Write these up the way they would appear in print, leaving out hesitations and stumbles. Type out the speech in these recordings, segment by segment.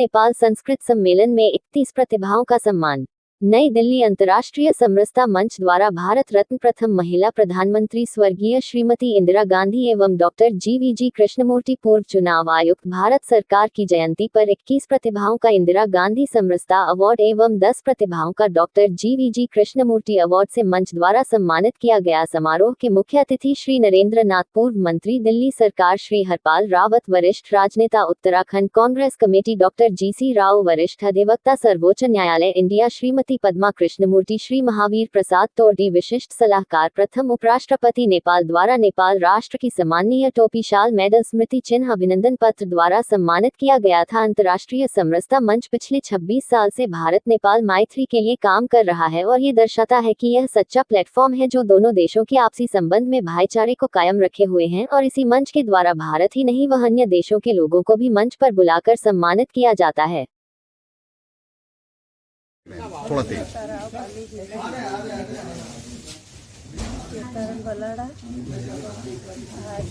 नेपाल संस्कृत सम्मेलन में 31 प्रतिभाओं का सम्मान। नई दिल्ली अंतर्राष्ट्रीय समरसता मंच द्वारा भारत रत्न प्रथम महिला प्रधानमंत्री स्वर्गीय श्रीमती इंदिरा गांधी एवं डॉक्टर जीवीजी कृष्णमूर्ति पूर्व चुनाव आयुक्त भारत सरकार की जयंती पर 21 प्रतिभाओं का इंदिरा गांधी समरसता अवार्ड एवं 10 प्रतिभाओं का डॉक्टर जीवीजी कृष्णमूर्ति अवार्ड से मंच द्वारा सम्मानित किया गया। समारोह के मुख्य अतिथि श्री नरेंद्र नाथ, पूर्व मंत्री दिल्ली सरकार, श्री हरपाल रावत, वरिष्ठ राजनेता Uttarakhand Congress committee doctor GC Rao, वरिष्ठ अधिवक्ता सर्वोच्च न्यायालय इंडिया श्रीमती पद्मा कृष्णमूर्ति, श्री महावीर प्रसाद तोरडी, विशिष्ट सलाहकार, प्रथम उपराष्ट्रपति नेपाल द्वारा नेपाल राष्ट्र की सम्माननीय टोपी, शाल, मेडल, स्मृति चिन्ह, अभिनंदन पत्र द्वारा सम्मानित किया गया था। अंतर्राष्ट्रीय समरसता मंच पिछले 26 साल से भारत नेपाल मैत्री के लिए काम कर रहा है और ये दर्शाता है कि यह सच्चा प्लेटफॉर्म है जो दोनों देशों के आपसी संबंध में भाईचारे को कायम रखे हुए हैं और इसी मंच के द्वारा भारत ही नहीं वह अन्य देशों के लोगों को भी मंच पर बुलाकर सम्मानित किया जाता है। थोड़ा तेज। बलाड़ा आज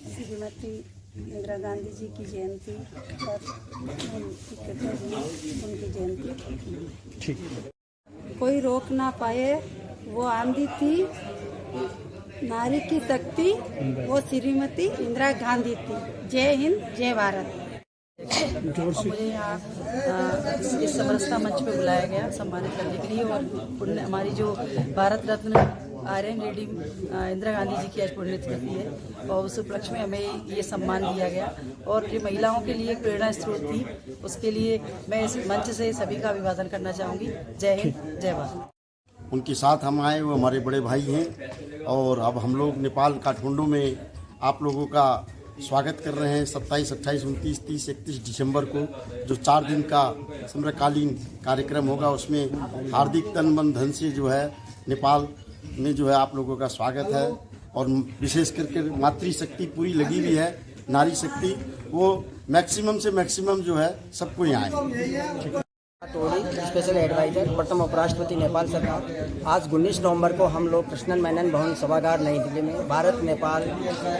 श्रीमती इंदिरा गांधी जी की जयंती पर उनकी जयंती ठीक कोई रोक ना पाए, वो आंधी थी नारी की शक्ति, वो श्रीमती इंदिरा गांधी थी। जय हिंद, जय भारत। मुझे यहाँ इस समरसता मंच पे बुलाया गया सम्मानित करने के लिए और हमारी जो भारत रत्न आयरन लेडी इंदिरा गांधी जी की आज पुण्यतिथि है और उस उपलक्ष्य में हमें ये सम्मान दिया गया और ये महिलाओं के लिए एक प्रेरणा स्रोत थी। उसके लिए मैं इस मंच से सभी का अभिवादन करना चाहूँगी। जय हिंद, जय भारत। उनके साथ हम आए, वो हमारे बड़े भाई हैं और अब हम लोग नेपाल काठमांडू में आप लोगों का स्वागत कर रहे हैं। 27, 28, 29, 30, 31 दिसंबर को जो 4 दिन का समरकालीन कार्यक्रम होगा, उसमें हार्दिक तन मन धन से जो है नेपाल में जो है आप लोगों का स्वागत है और विशेष करके मातृशक्ति पूरी लगी हुई है, नारी शक्ति, वो मैक्सिमम से मैक्सिमम जो है सबको यहाँ आए। टोरी स्पेशल एडवाइजर, प्रथम उपराष्ट्रपति नेपाल सरकार। आज 19 नवंबर को हम लोग कृष्णन मेनन भवन सभागार नई दिल्ली में भारत नेपाल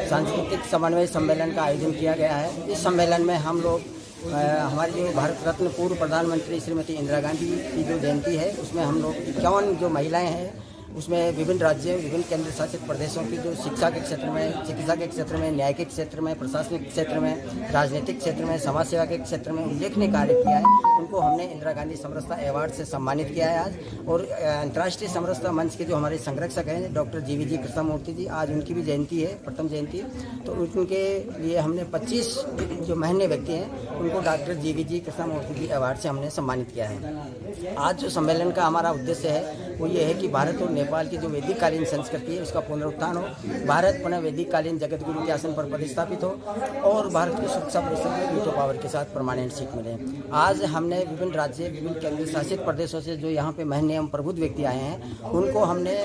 सांस्कृतिक समन्वय सम्मेलन का आयोजन किया गया है। इस सम्मेलन में हम लोग हमारी जो भारत रत्न पूर्व प्रधानमंत्री श्रीमती इंदिरा गांधी की जो जयंती है, उसमें हम लोग 51 जो महिलाएं हैं, उसमें विभिन्न राज्यों, विभिन्न केंद्र शासित प्रदेशों की जो शिक्षा के क्षेत्र में, चिकित्सा के क्षेत्र में, न्याय के क्षेत्र में, प्रशासनिक क्षेत्र में, राजनीतिक क्षेत्र में, समाज सेवा के क्षेत्र में उल्लेखनीय कार्य किया है, उनको हमने इंदिरा गांधी समरसता अवार्ड से सम्मानित किया है आज। और अंतर्राष्ट्रीय समरसता मंच के जो हमारे संरक्षक हैं डॉक्टर जीवीजी कृष्णमूर्ति जी, आज उनकी भी जयंती है, प्रथम जयंती, तो उनके लिए हमने 25 जो महन्य व्यक्ति हैं उनको डॉक्टर जीवीजी कृष्णमूर्ति जी अवार्ड से हमने सम्मानित किया है। आज जो सम्मेलन का हमारा उद्देश्य है वो ये है कि भारत और नेपाल की जो वैदिक कालीन संस्कृति है उसका पुनरुत्थान हो, भारत पुनः वैदिक कालीन जगत गुरु के आसन पर प्रतिस्थापित हो और भारत की सुरक्षा परिषद में वीटो पावर के साथ परमानेंट सीट मिले। आज हमने विभिन्न राज्य, विभिन्न केंद्र शासित प्रदेशों से जो यहाँ पे महन्य एवं प्रबुद्ध व्यक्ति आए हैं, उनको हमने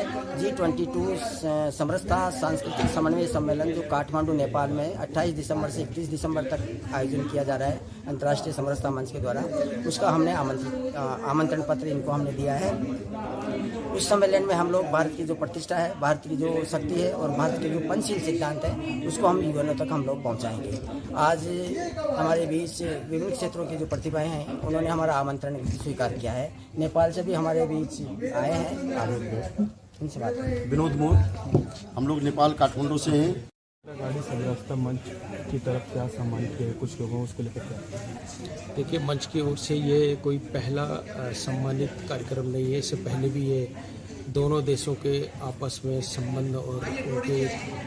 G22 समरसता सांस्कृतिक समन्वय सम्मेलन जो काठमांडू नेपाल में 28 दिसंबर से 31 दिसंबर तक आयोजन किया जा रहा है अंतर्राष्ट्रीय समरसता मंच के द्वारा, उसका हमने आमंत्रण पत्र इनको हमने दिया है। उस सम्मेलन में हम लोग भारत की जो प्रतिष्ठा है, भारत की जो शक्ति है और भारत के जो पंचशील सिद्धांत है, उसको हम युवाओं तक हम लोग पहुंचाएंगे। आज हमारे बीच विभिन्न क्षेत्रों की जो प्रतिभाएं हैं, उन्होंने हमारा आमंत्रण स्वीकार किया है। नेपाल से भी हमारे बीच आए हैं। आगे इनसे बात विनोद मोर, हम लोग नेपाल काठमांडू से हैं। गांधी समरसता मंच की तरफ क्या सम्मानित किया कुछ लोगों, उसके लिए क्या? देखिए, मंच की ओर से ये कोई पहला सम्मानित कार्यक्रम नहीं है। इससे पहले भी ये दोनों देशों के आपस में संबंध और उनके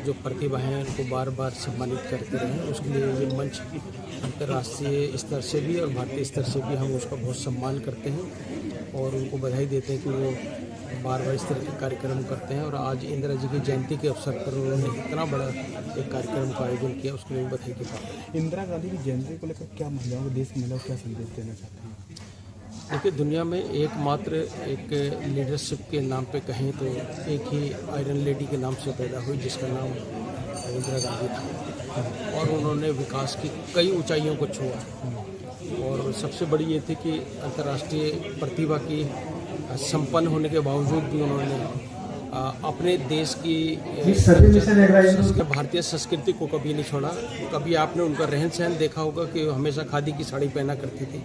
जो प्रतिभा हैं उनको बार बार सम्मानित करते रहे। उसके लिए ये मंच अंतर्राष्ट्रीय स्तर से भी और भारतीय स्तर से भी हम उसका बहुत सम्मान करते हैं और उनको बधाई देते हैं कि वो बार बार इस तरह के कार्यक्रम करते हैं। और आज इंदिरा जी की जयंती के अवसर पर उन्होंने इतना बड़ा एक कार्यक्रम का आयोजन किया, उसके लिए बधाई की बात है। इंदिरा गांधी की जयंती को लेकर क्या महिलाओं को, देश की महिलाओं को क्या संदेश देना चाहते हैं? देखिए, दुनिया में एकमात्र एक लीडरशिप के नाम पे कहें तो एक ही आयरन लेडी के नाम से पैदा हुई, जिसका नाम इंदिरा गांधी था और उन्होंने विकास की कई ऊंचाइयों को छुआ। और सबसे बड़ी ये थी कि अंतर्राष्ट्रीय प्रतिभा की संपन्न होने के बावजूद भी उन्होंने अपने देश की भारतीय संस्कृति को कभी नहीं छोड़ा। कभी आपने उनका रहन सहन देखा होगा कि हमेशा खादी की साड़ी पहना करती थी।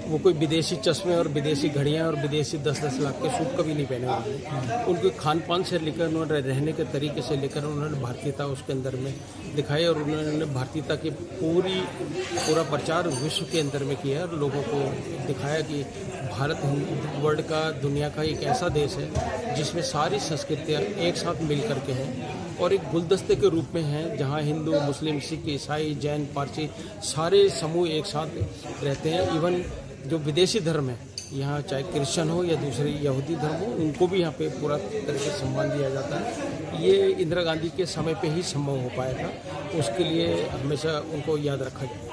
वो कोई विदेशी चश्मे और विदेशी घड़ियां और विदेशी 10-10 लाख के सूट कभी नहीं पहने उन्होंने। उनके खान पान से लेकर उन्होंने रहने के तरीके से लेकर उन्होंने भारतीयता उसके अंदर में दिखाई और उन्होंने भारतीयता की पूरा प्रचार विश्व के अंदर में किया और लोगों को दिखाया कि भारत वर्ल्ड का, दुनिया का एक ऐसा देश है जिसमें सारी संस्कृतियाँ एक साथ मिल करके हैं और एक गुलदस्ते के रूप में हैं, जहाँ हिंदू, मुस्लिम, सिख, ईसाई, जैन, पारसी सारे समूह एक साथ रहते हैं। इवन जो विदेशी धर्म है यहाँ, चाहे क्रिश्चियन हो या दूसरे यहूदी धर्म हो, उनको भी यहाँ पे पूरा तरह से सम्मान दिया जाता है। ये इंदिरा गांधी के समय पे ही संभव हो पाया था, उसके लिए हमेशा उनको याद रखा जाए।